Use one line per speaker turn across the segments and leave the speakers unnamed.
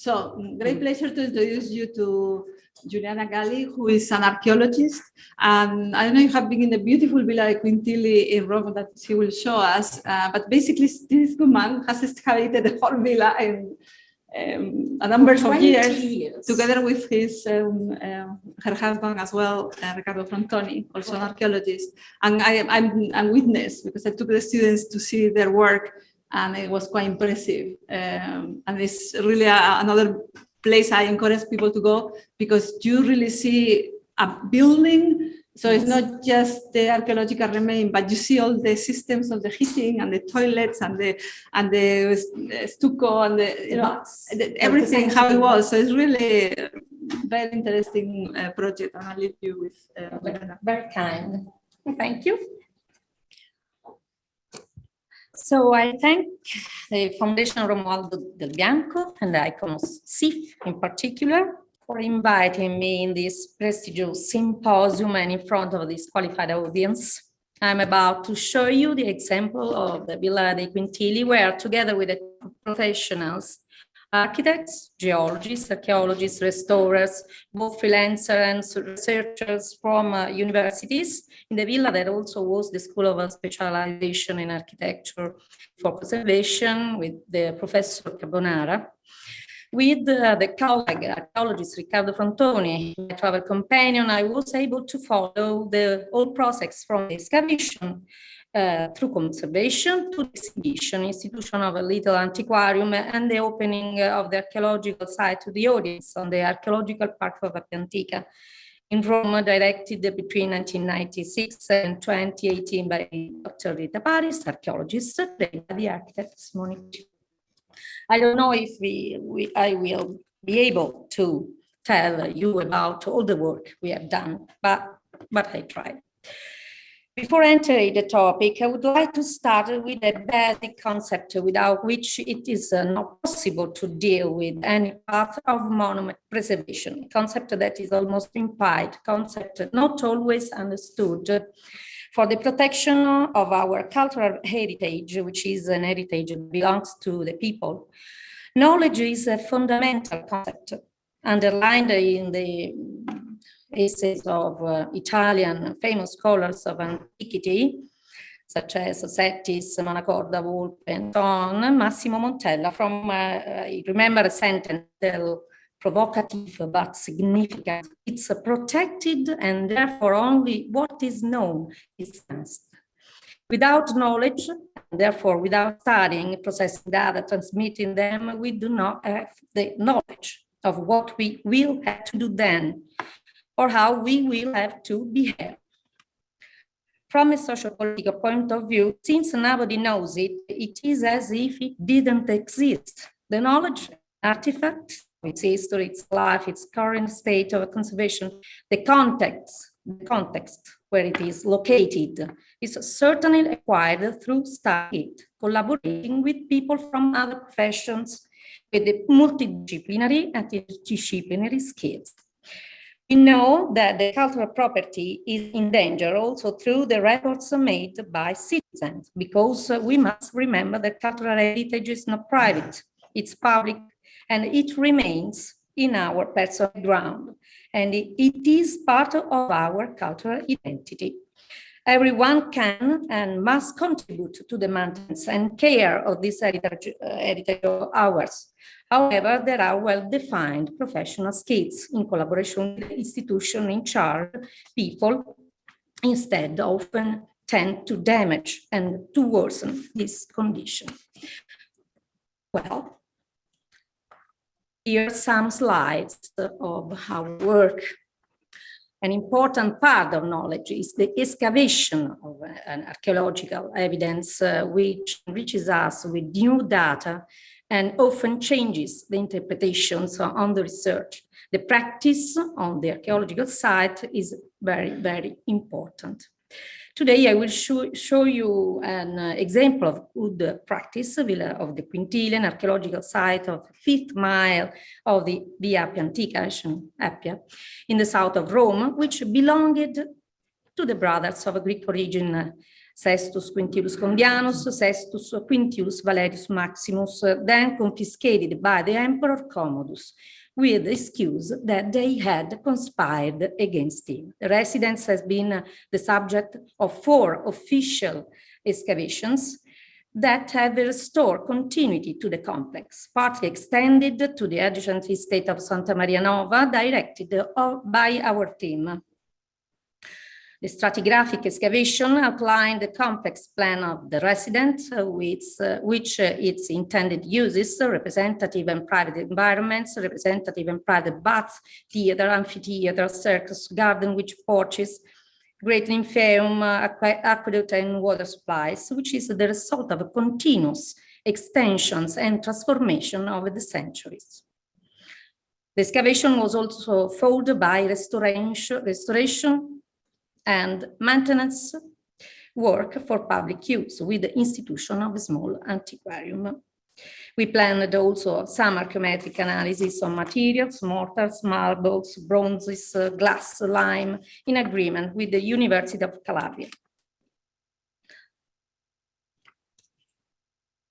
So, great pleasure to introduce you to Giuliana Galli, who is an archaeologist. And I don't know if you have been in the beautiful Villa Quintili in Rome that she will show us, but basically this woman has excavated the whole villa in a number of years, together with his her husband as well, Riccardo Frontoni, also an archaeologist. And I'm witness because I took the students to see their work, and it was quite impressive. And it's really another place I encourage people to go, because you really see a building. So it's not just the archaeological remain, but you see all the systems of the heating and the toilets and the stucco and everything how it was. So it's really a very interesting project, and I'll leave you with.
Very kind. Thank you. So I thank the Foundation Romualdo Del Bianco and the ICOMOS CIF in particular for inviting me in this prestigious symposium and in front of this qualified audience. I'm about to show you the example of the Villa dei Quintili, where together with the professionals, architects, geologists, archaeologists, restorers, both freelancers and researchers from universities, in the villa that also was the School of Specialization in Architecture for Conservation with the Professor Carbonara, with the colleague, archaeologist Riccardo Frontoni, my travel companion. I was able to follow the whole process from the excavation through conservation to the exhibition, institution of a little antiquarium, and the opening of the archaeological site to the audience on the Archaeological Park of Appia Antica in Rome, directed between 1996 and 2018 by Dr. Rita Paris, archaeologist, by the architect Monique. I don't know if I will be able to tell you about all the work we have done, but I tried. Before entering the topic, I would like to start with a basic concept without which it is not possible to deal with any path of monument preservation, a concept that is almost implied, concept not always understood, for the protection of our cultural heritage, which is an heritage that belongs to the people. Knowledge is a fundamental concept underlined in the essays of Italian famous scholars of antiquity, such as Settis, Manacorda, Volpe, and so on. Massimo Montella, from, I remember a sentence, provocative but significant. It's protected, and therefore only what is known is fenced. Without knowledge, and therefore without studying, processing data, transmitting them, we do not have the knowledge of what we will have to do then, or how we will have to behave. From a socio-political point of view, since nobody knows it, it is as if it didn't exist. The knowledge, artifact, its history, its life, its current state of conservation, the context where it is located is certainly acquired through studying, collaborating with people from other professions with the multidisciplinary and interdisciplinary skills. We know that the cultural property is in danger also through the records made by citizens, because we must remember that cultural heritage is not private, it's public, and it remains in our personal ground, and it is part of our cultural identity. Everyone can and must contribute to the maintenance and care of this heritage of ours. However, there are well-defined professional skills in collaboration with the institution in charge. People instead often tend to damage and to worsen this condition. Well, here are some slides of our work. An important part of knowledge is the excavation of an archaeological evidence, which enriches us with new data and often changes the interpretations on the research. The practice on the archaeological site is very, very important. Today, I will show you an example of good practice, Villa of the Quintili, an archaeological site of the 5th mile of the Via Appia Antica, Appia, in the south of Rome, which belonged to the brothers of Greek origin Sextus Quintilus Condianus, Sextus Quintius Valerius Maximus, then confiscated by the Emperor Commodus, with the excuse that they had conspired against him. The residence has been the subject of 4 official excavations that have restored continuity to the complex, partly extended to the adjacent estate of Santa Maria Nova, directed by our team. The stratigraphic excavation outlined the complex plan of the residence, which its intended uses, representative and private environments, representative and private baths, theater, amphitheater, circus, garden with porches, great lymphaeum, aqueduct, and water supplies, which is the result of continuous extensions and transformation over the centuries. The excavation was also followed by restoration and maintenance work for public use with the institution of a small antiquarium. We planned also some archaeometric analysis on materials, mortars, marbles, bronzes, glass, lime, in agreement with the University of Calabria.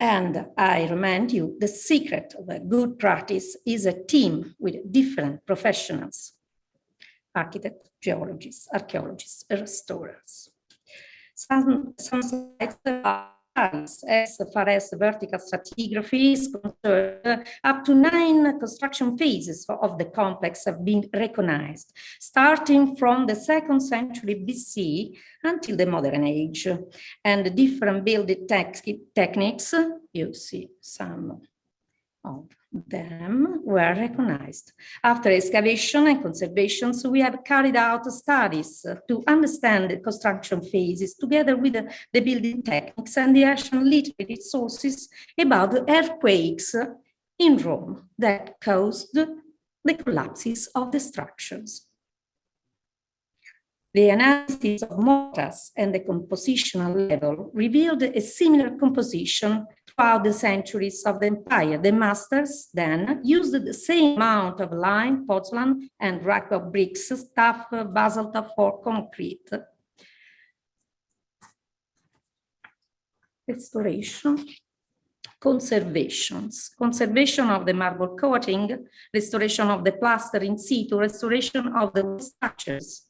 And I remind you, the secret of a good practice is a team with different professionals: architects, geologists, archaeologists, restorers. Some slides are as far as vertical stratigraphy is concerned. Up to 9 construction phases of the complex have been recognized, starting from the 2nd century BC until the modern age. And the different building techniques, you see some of them were recognized. After excavation and conservation, so we have carried out studies to understand the construction phases together with the building techniques and the ancient literary sources about the earthquakes in Rome that caused the collapses of the structures. The analysis of mortars and the compositional level revealed a similar composition throughout the centuries of the empire. The masters then used the same amount of lime, porcelain, and rack of bricks, stuff, basalt for concrete. Restoration, conservation of the marble coating, restoration of the plaster in situ, restoration of the structures.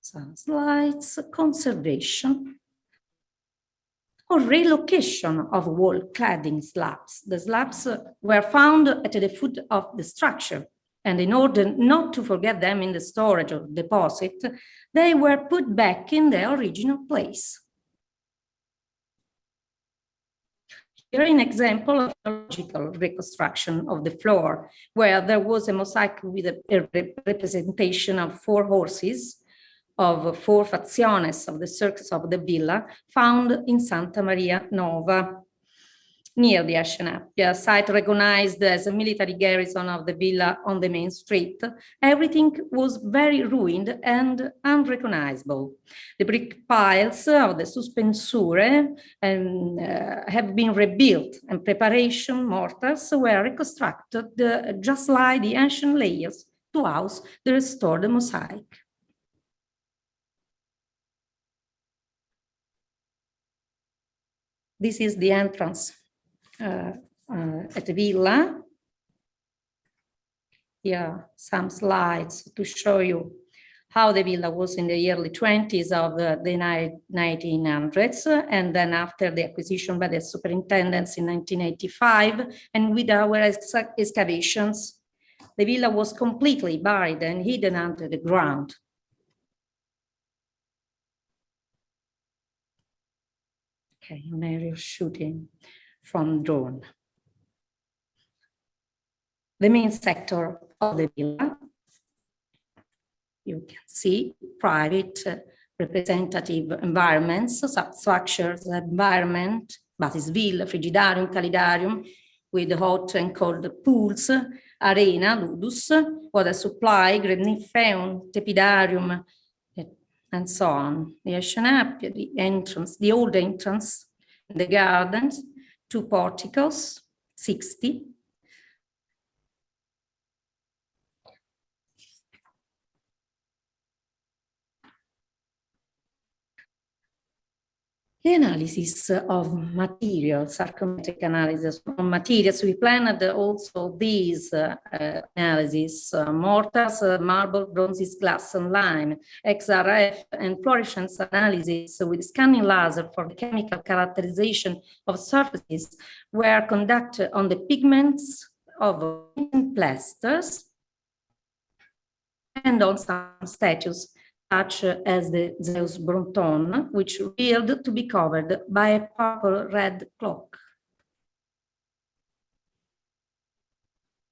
Some slides, conservation or relocation of wall cladding slabs. The slabs were found at the foot of the structure, and in order not to forget them in the storage or deposit, they were put back in their original place. Here an example of archaeological reconstruction of the floor, where there was a mosaic with a representation of 4 horses, of 4 facciones of the circus of the villa found in Santa Maria Nova, near the Ascenapia, site recognized as a military garrison of the villa on the main street. Everything was very ruined and unrecognizable. The brick piles of the suspensure have been rebuilt, and preparation mortars were reconstructed just like the ancient layers to house the restored mosaic. This is the entrance at the villa. Here, some slides to show you how the villa was in the early 20s of the 1900s, and then after the acquisition by the superintendents in 1985, and with our excavations, the villa was completely buried and hidden under the ground. Okay, an aerial shooting from drone. The main sector of the villa, you can see private representative environments, substructures, environment, Batisville, Frigidarium, Calidarium, with hot and cold pools, arena, ludus, water supply, great nymphaeum, tepidarium, and so on. The Ascenapia, the entrance, the old entrance, the gardens, 2 porticos, 60. The analysis of materials, archaeometric analysis of materials, we planned also these analysis, mortars, marble, bronzes, glass, and lime, XRF, and fluorescence analysis with scanning laser for the chemical characterization of surfaces were conducted on the pigments of plasters and on some statues, such as the Zeus Bronton, which revealed to be covered by a purple-red cloak.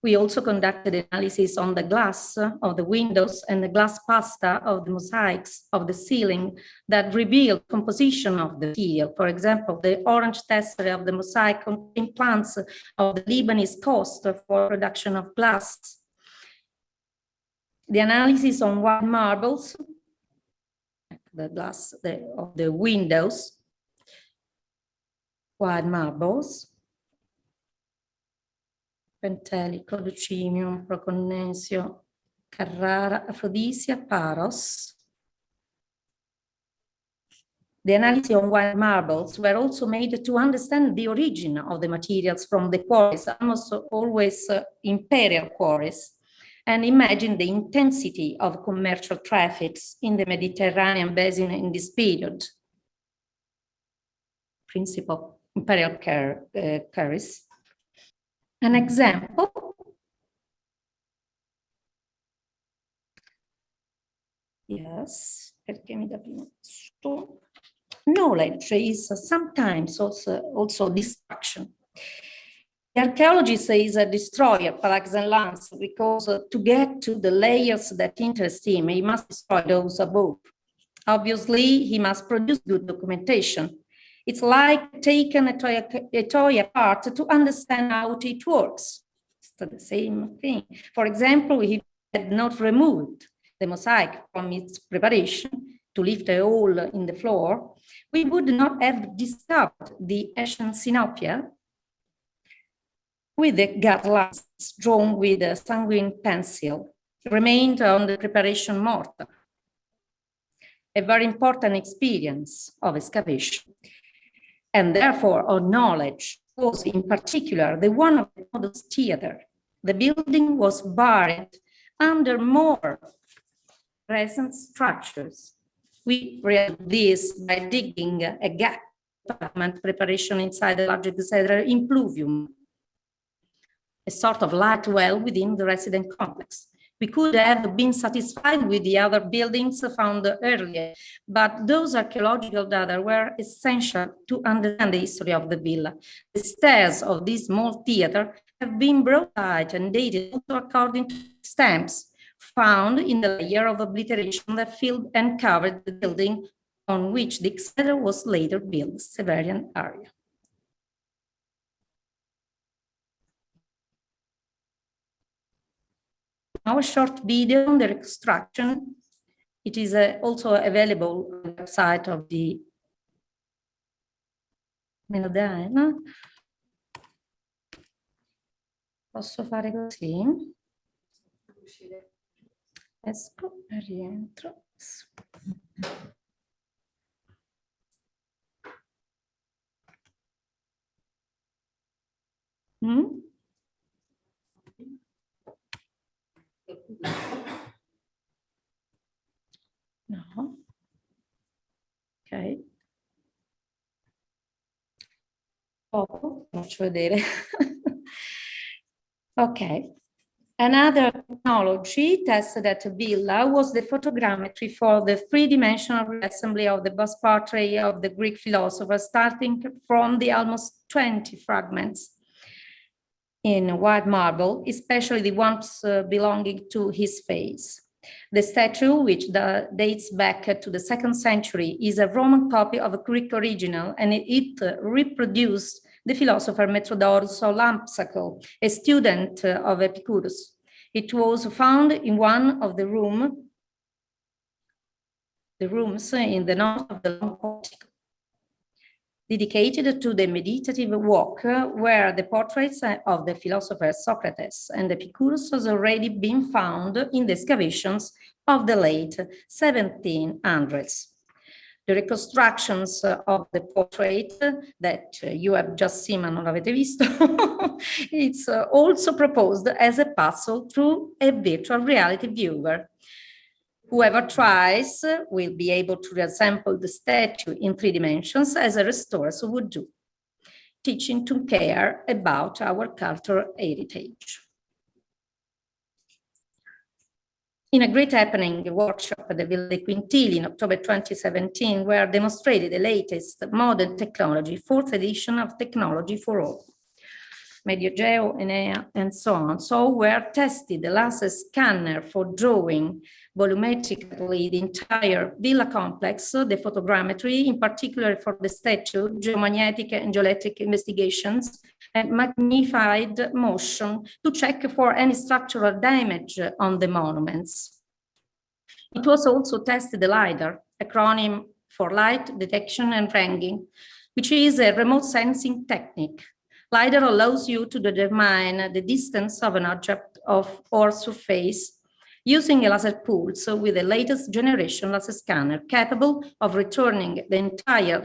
We also conducted analysis on the glass of the windows and the glass pasta of the mosaics of the ceiling that revealed composition of the material. For example, the orange tesserae of the mosaic contain plants of the Lebanese coast for production of glass. The analysis on white marbles, the glass of the windows, white marbles, Quintili, Codocimium, Proconnesio, Carrara, Aphrodisia, Paros. The analysis on white marbles were also made to understand the origin of the materials from the quarries, almost always imperial quarries, and imagine the intensity of commercial traffics in the Mediterranean basin in this period. Principle imperial quarries. An example. Yes, perché mi dà prima questo. Knowledge is sometimes also destruction. The archaeologist is a destroyer par excellence because to get to the layers that interest him, he must destroy those above. Obviously, he must produce good documentation. It's like taking a toy apart to understand how it works. It's the same thing. For example, he had not removed the mosaic from its preparation to lift a hole in the floor, we would not have discovered the ancient synopia with the garlands drawn with a sanguine pencil, remained on the preparation mortar. A very important experience of excavation, and therefore of knowledge, was in particular the one of the modest theater. The building was buried under more recent structures. We realized this by digging a gap preparation inside the larger cathedral in pluvium, a sort of light well within the resident complex. We could have been satisfied with the other buildings found earlier, but those archaeological data were essential to understand the history of the villa. The stairs of this small theater have been brought out and dated also according to stamps found in the layer of obliteration that filled and covered the building on which the cathedral was later built, Severian area. Our short video on the reconstruction, it is also available on the website of the Melodina. Posso fare così? Esco e rientro. No. Ok. Poco, faccio vedere. Okay. Another technology tested at Villa was the photogrammetry for the three-dimensional reassembly of the bust portrait of the Greek philosopher, starting from the almost 20 fragments in white marble, especially the ones belonging to his face. The statue, which dates back to the 2nd century, is a Roman copy of a Greek original, and it reproduced the philosopher Metrodorus of Lampsaco, a student of Epicurus. It was found in one of the rooms in the north of the long portico, dedicated to the meditative walk, where the portraits of the philosophers Socrates and Epicurus has already been found in the excavations of the late 1700s. The reconstructions of the portrait that you have just seen, ma non l'avete visto, it's also proposed as a puzzle through a virtual reality viewer. Whoever tries will be able to reassemble the statue in 3 dimensions as a restorer would do, teaching to care about our cultural heritage. In a great happening workshop at the Villa dei Quintili in October 2017, were demonstrated the latest modern technology, 4th edition of Technology for All. MediaGeo, Enea, and so on. So were tested the laser scanner for drawing volumetrically the entire villa complex, the photogrammetry, in particular for the statue, geomagnetic and geoelectric investigations, and magnified motion to check for any structural damage on the monuments. It was also tested the LiDAR, acronym for Light Detection and Ranging, which is a remote sensing technique. LiDAR allows you to determine the distance of an object or surface using a laser pulse with the latest generation laser scanner capable of returning the entire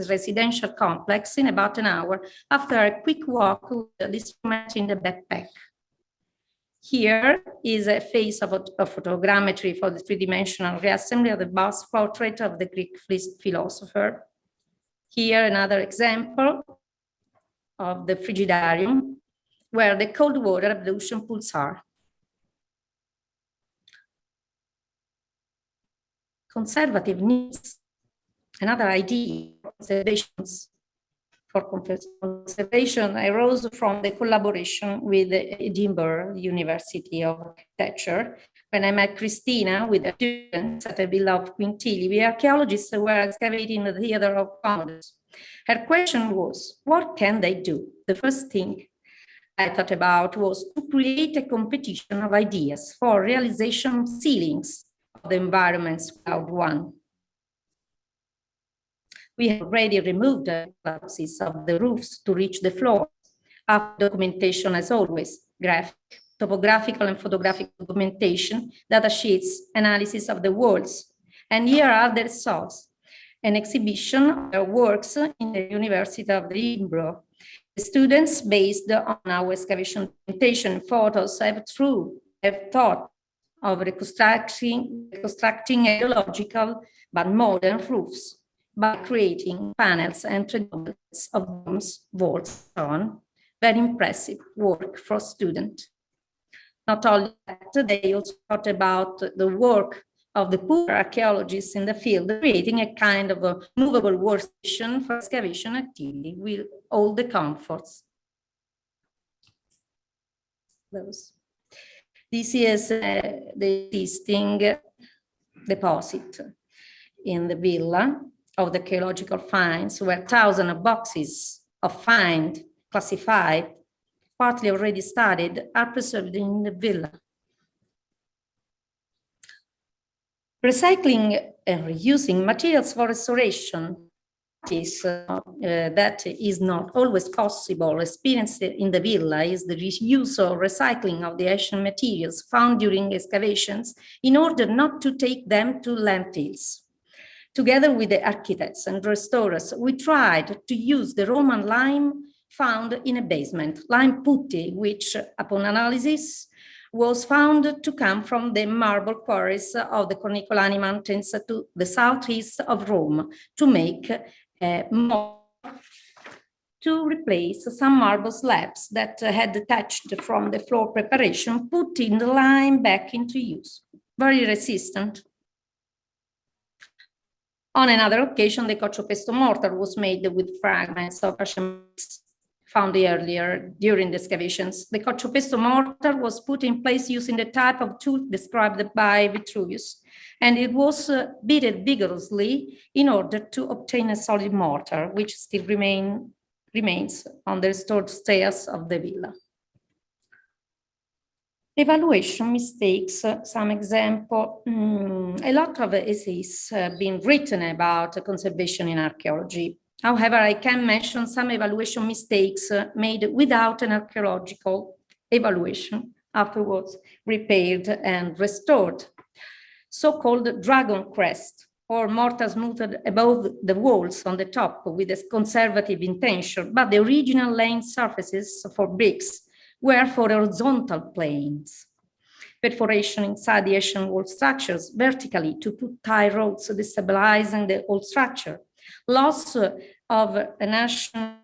residential complex in about an hour after a quick walk with the instrument in the backpack. Here is a phase of photogrammetry for the 3-dimensional reassembly of the bust portrait of the Greek philosopher. Here another example of the Frigidarium, where the cold water ablution pools are. Conservative needs, another idea for conservations. For conservation arose from the collaboration with the Edinburgh University of Architecture. When I met Christina with the students at the Villa of Quintili, we archaeologists were excavating the theater of Commodus. Her question was, what can they do? The first thing I thought about was to create a competition of ideas for realization of ceilings of the environments without one. We have already removed the collapses of the roofs to reach the floor. After documentation, as always, graphic, topographical and photographic documentation, data sheets, analysis of the walls. And here are the results. An exhibition of their works in the University of Edinburgh. The students, based on our excavation documentation photos, have thought of reconstructing ideological but modern roofs by creating panels and triangles of domes, vaults, and so on. Very impressive work for students. Not only that, they also thought about the work of the poor archaeologists in the field, creating a kind of a movable workstation for excavation activity with all the comforts. This is the existing deposit in the villa of the archaeological finds, where thousands of boxes of finds classified, partly already studied, are preserved in the villa. Recycling and reusing materials for restoration that is not always possible. Experienced in the villa is the reuse or recycling of the ancient materials found during excavations in order not to take them to landfills. Together with the architects and restorers, we tried to use the Roman lime found in a basement, lime putti, which upon analysis was found to come from the marble quarries of the Cornicolani Mountains to the southeast of Rome to make to replace some marble slabs that had detached from the floor preparation, putting the lime back into use. Very resistant. On another occasion, the Coccio-Pesto mortar was made with fragments of Russian found earlier during the excavations. The Coccio-Pesto mortar was put in place using the type of tool described by Vitruvius, and it was beaten vigorously in order to obtain a solid mortar, which still remains on the restored stairs of the villa. Evaluation mistakes, some example. A lot of essays have been written about conservation in archaeology. However, I can mention some evaluation mistakes made without an archaeological evaluation, afterwards repaired and restored. So-called dragon crest, or mortar smoothed above the walls on the top with a conservative intention, but the original laying surfaces for bricks were for horizontal planes. Perforation inside the Asian wall structures vertically to put tie rods destabilizing the whole structure. Loss of a national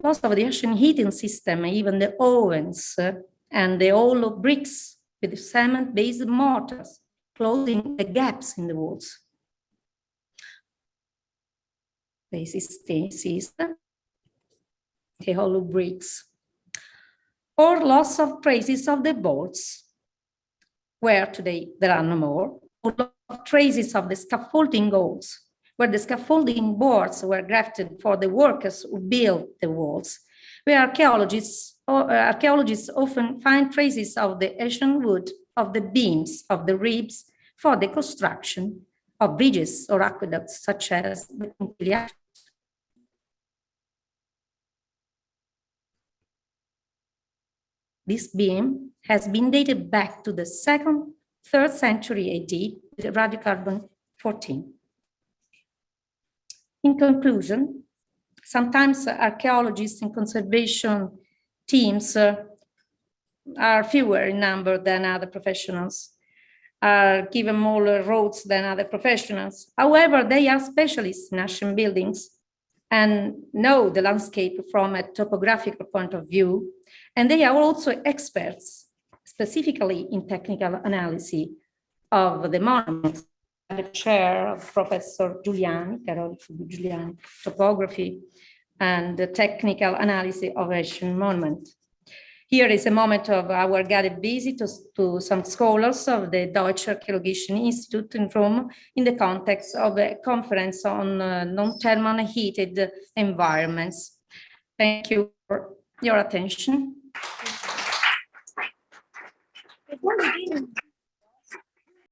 loss of the Asian heating system, even the ovens and the hollow bricks with cement-based mortars, closing the gaps in the walls. This is the hollow bricks. Or loss of traces of the bolts, where today there are no more, or traces of the scaffolding holes, where the scaffolding boards were grafted for the workers who built the walls, where archaeologists often find traces of the Asian wood, of the beams, of the ribs, for the construction of bridges or aqueducts, such as the Quintili. This beam has been dated back to the 2nd, 3rd century AD with radiocarbon 14. In conclusion, sometimes archaeologists and conservation teams are fewer in number than other professionals, are given more roles than other professionals. However, they are specialists in Asian buildings and know the landscape from a topographical point of view. And they are also experts, specifically in technical analysis of the monuments. The chair of Professor Giuliani, topography and the technical analysis of Asian monument. Here is a moment of our guided visit to some scholars of the Deutsche Archaeologischen Institute in Rome in the context of a conference on non-thermal heated environments. Thank you for your attention.